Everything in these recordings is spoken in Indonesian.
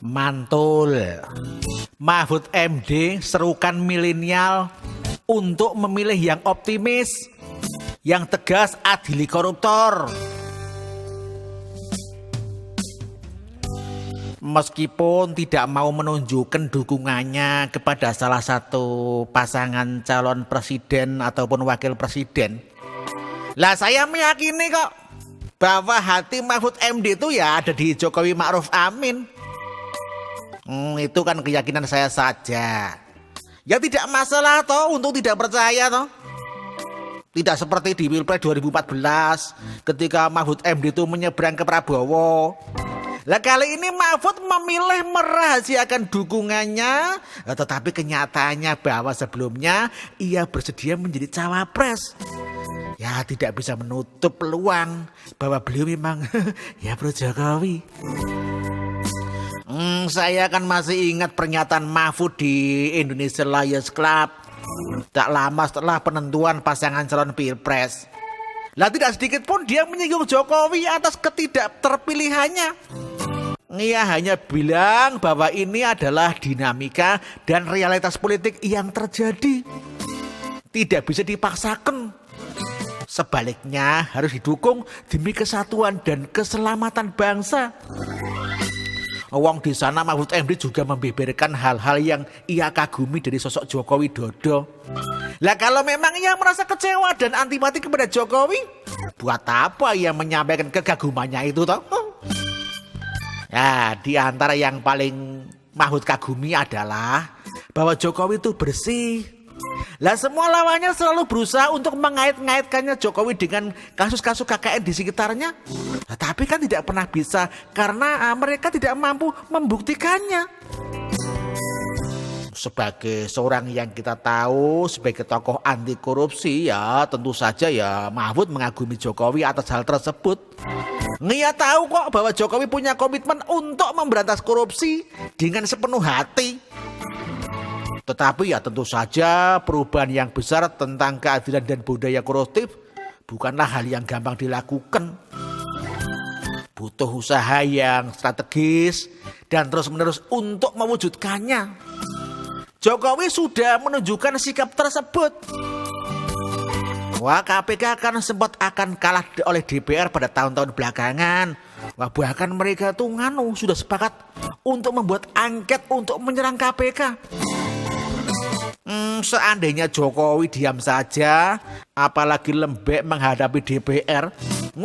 Mantul. Mahfud MD serukan milenial untuk memilih yang optimis, yang tegas adili koruptor. Meskipun tidak mau menunjukkan dukungannya kepada salah satu pasangan calon presiden ataupun wakil presiden, lah saya meyakini kok bahwa hati Mahfud MD itu ya ada di Jokowi Ma'ruf Amin. Itu kan keyakinan saya saja. Ya tidak masalah toh untuk tidak percaya toh. Tidak seperti di Pilpres 2014 ketika Mahfud MD itu menyeberang ke Prabowo. Lah kali ini Mahfud memilih merahasiakan dukungannya, tetapi kenyataannya bahwa sebelumnya ia bersedia menjadi cawapres. Ya tidak bisa menutup peluang bahwa beliau memang ya pro Jokowi. Saya kan masih ingat pernyataan Mahfud di Indonesia Lions Club tak lama setelah penentuan pasangan calon Pilpres. Lah tidak sedikit pun dia menyinggung Jokowi atas ketidakterpilihannya. Ia hanya bilang bahwa ini adalah dinamika dan realitas politik yang terjadi. Tidak bisa dipaksakan. Sebaliknya harus didukung demi kesatuan dan keselamatan bangsa. Wong di sana Mahfud MD juga membeberkan hal-hal yang ia kagumi dari sosok Joko Widodo. Lah kalau memang ia merasa kecewa dan antipati kepada Jokowi, buat apa ia menyampaikan kekagumannya itu toh? Ya, di antara yang paling Mahfud kagumi adalah bahwa Jokowi itu bersih. Lah semua lawannya selalu berusaha untuk mengait-ngaitkannya Jokowi dengan kasus-kasus KKN di sekitarnya. Nah, tapi kan tidak pernah bisa karena mereka tidak mampu membuktikannya. Sebagai seorang yang kita tahu sebagai tokoh anti korupsi, ya tentu saja ya Mahfud mengagumi Jokowi atas hal tersebut. Ia tahu kok bahwa Jokowi punya komitmen untuk memberantas korupsi dengan sepenuh hati. Tetapi ya tentu saja perubahan yang besar tentang keadilan dan budaya koruptif bukanlah hal yang gampang dilakukan. Butuh usaha yang strategis dan terus-menerus untuk mewujudkannya. Jokowi sudah menunjukkan sikap tersebut. Wah, KPK kan sempat akan kalah oleh DPR pada tahun-tahun belakangan. Wah, bahkan mereka tuh sudah sepakat untuk membuat angket untuk menyerang KPK. Seandainya Jokowi diam saja, apalagi lembek menghadapi DPR,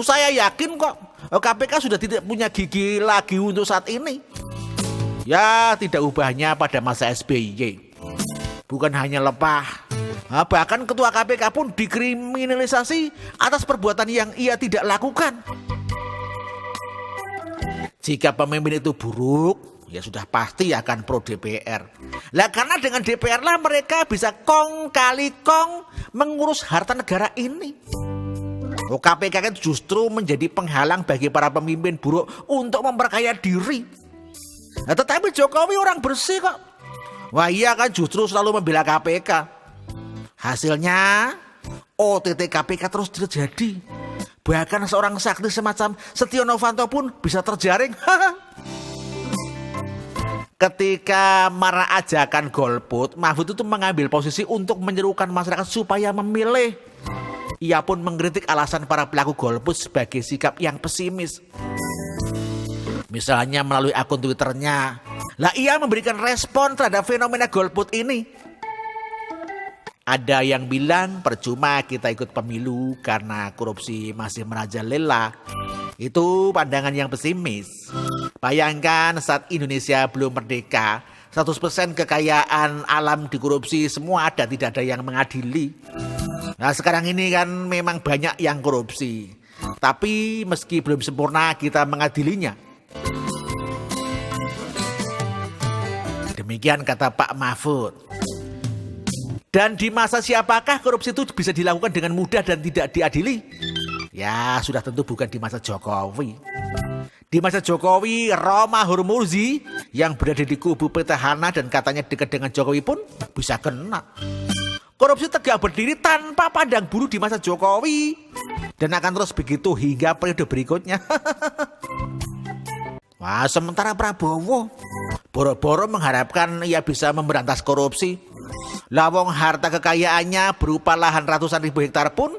saya yakin kok KPK sudah tidak punya gigi lagi untuk saat ini. Ya, tidak ubahnya pada masa SBY. Bukan hanya lepah, bahkan ketua KPK pun dikriminalisasi atas perbuatan yang ia tidak lakukan. Jika pemimpin itu buruk, ya sudah pasti akan pro DPR. Lah karena dengan DPR lah mereka bisa kong kali kong mengurus harta negara ini. KPK kan justru menjadi penghalang bagi para pemimpin buruk untuk memperkaya diri. Nah, tetapi Jokowi orang bersih kok. Wah, ia kan justru selalu membela KPK. Hasilnya OTT KPK terus terjadi. Bahkan seorang sakti semacam Setio Novanto pun bisa terjaring. Ketika marah ajakan golput, Mahfud itu mengambil posisi untuk menyerukan masyarakat supaya memilih. Ia pun mengkritik alasan para pelaku golput sebagai sikap yang pesimis. Misalnya melalui akun Twitternya. Lah ia memberikan respon terhadap fenomena golput ini. Ada yang bilang percuma kita ikut pemilu karena korupsi masih merajalela. Itu pandangan yang pesimis. Bayangkan saat Indonesia belum merdeka, 100% kekayaan alam dikorupsi semua ada, tidak ada yang mengadili. Nah sekarang ini kan memang banyak yang korupsi. Tapi meski belum sempurna kita mengadilinya. Demikian kata Pak Mahfud. Dan di masa siapakah korupsi itu bisa dilakukan dengan mudah dan tidak diadili? Ya sudah tentu bukan di masa Jokowi. Di masa Jokowi, Roma Hurmuzi yang berada di kubu petahana dan katanya dekat dengan Jokowi pun bisa kena. Korupsi tegak berdiri tanpa pandang bulu di masa Jokowi. Dan akan terus begitu hingga periode berikutnya. Wah, sementara Prabowo boro-boro mengharapkan ia bisa memberantas korupsi. Lawong harta kekayaannya berupa lahan ratusan ribu hektar pun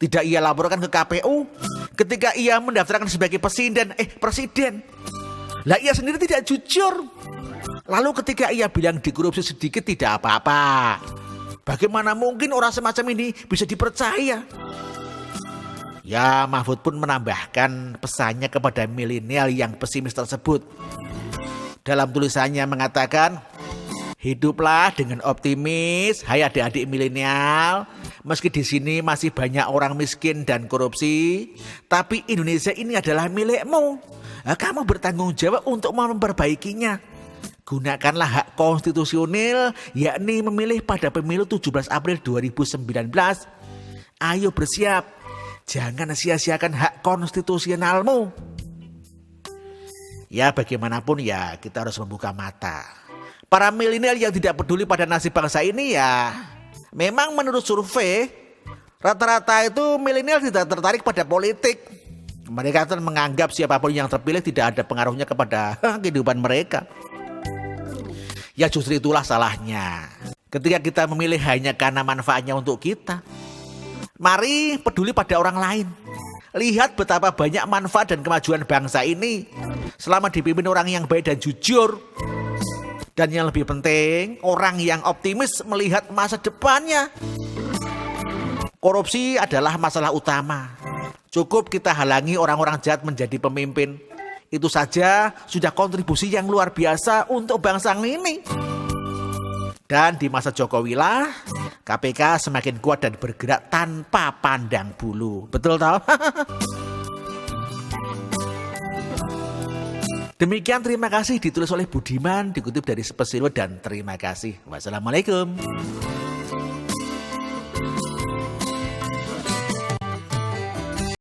tidak ia laporkan ke KPU ketika ia mendaftarkan sebagai presiden. Lah ia sendiri tidak jujur. Lalu ketika ia bilang dikorupsi sedikit tidak apa-apa. Bagaimana mungkin orang semacam ini bisa dipercaya? Ya, Mahfud pun menambahkan pesannya kepada milenial yang pesimis tersebut. Dalam tulisannya mengatakan, hiduplah dengan optimis, hai adik-adik milenial. Meski di sini masih banyak orang miskin dan korupsi, tapi Indonesia ini adalah milikmu. Kamu bertanggung jawab untuk memperbaikinya. Gunakanlah hak konstitusional, yakni memilih pada pemilu 17 April 2019. Ayo bersiap, jangan sia-siakan hak konstitusionalmu. Ya bagaimanapun ya kita harus membuka mata. Para milenial yang tidak peduli pada nasib bangsa ini ya, memang menurut survei, rata-rata itu milenial tidak tertarik pada politik. Mereka menganggap siapapun yang terpilih tidak ada pengaruhnya kepada kehidupan mereka. Ya justru itulah salahnya. Ketika kita memilih hanya karena manfaatnya untuk kita. Mari peduli pada orang lain. Lihat betapa banyak manfaat dan kemajuan bangsa ini selama dipimpin orang yang baik dan jujur. Dan yang lebih penting, orang yang optimis melihat masa depannya. Korupsi adalah masalah utama. Cukup kita halangi orang-orang jahat menjadi pemimpin. Itu saja sudah kontribusi yang luar biasa untuk bangsa ini. Dan di masa Jokowi lah, KPK semakin kuat dan bergerak tanpa pandang bulu. Betul tau? Demikian, terima kasih, ditulis oleh Budiman, dikutip dari Spesial dan terima kasih. Wassalamualaikum.